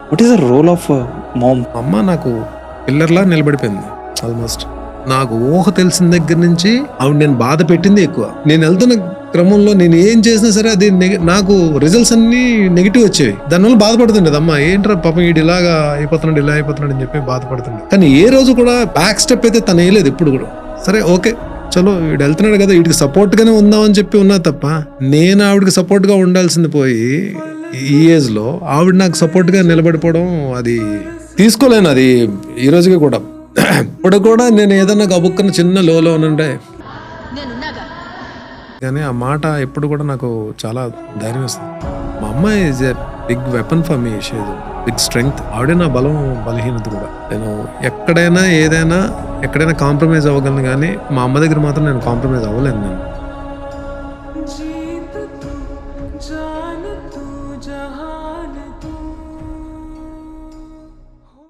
What is the role of mom? అమ్మ నాకు పిల్లర్లా నిలబడిపోయింది ఆల్మోస్ట్. నాకు ఊహ తెలిసిన దగ్గర నుంచి ఆవిడ నేను బాధ పెట్టింది ఎక్కువ. నేను వెళ్తున్న క్రమంలో నేను ఏం చేసినా సరే అది నాకు రిజల్ట్స్ అన్ని నెగిటివ్ వచ్చేవి. దానివల్ల బాధపడుతుండేది అమ్మ, ఏంట్రా పాపం వీడు ఇలాగా అయిపోతున్నాడు ఇలా అయిపోతున్నాడు అని చెప్పి బాధపడుతుండే. కానీ ఏ రోజు కూడా బ్యాక్ స్టెప్ అయితే తను వేయలేదు ఎప్పుడు కూడా. సరే ఓకే చలో వీడు వెళ్తున్నాడు కదా, వీడికి సపోర్ట్ గానే ఉందామని చెప్పి ఉన్నా తప్ప నేను ఆవిడకి సపోర్ట్ గా ఉండాల్సింది పోయి ఈ ఏజ్ లో ఆవిడ నాకు సపోర్ట్ గా నిలబడిపోవడం అది తీసుకోలేను. అది ఈ రోజుకి కూడా ఇప్పుడు కూడా నేను ఏదన్నా గబుక్కన చిన్న లోలో ఉంటే కానీ ఆ మాట ఎప్పుడు కూడా నాకు చాలా ధైర్యం ఇస్తుంది. మా అమ్మ is a big weapon for me, big strength. ఆవిడే నా బలం బలహీనత కూడా. నేను ఎక్కడైనా కాంప్రమైజ్ అవ్వగలను కానీ మా అమ్మ దగ్గర మాత్రం నేను కాంప్రమైజ్ అవ్వలేను నేను.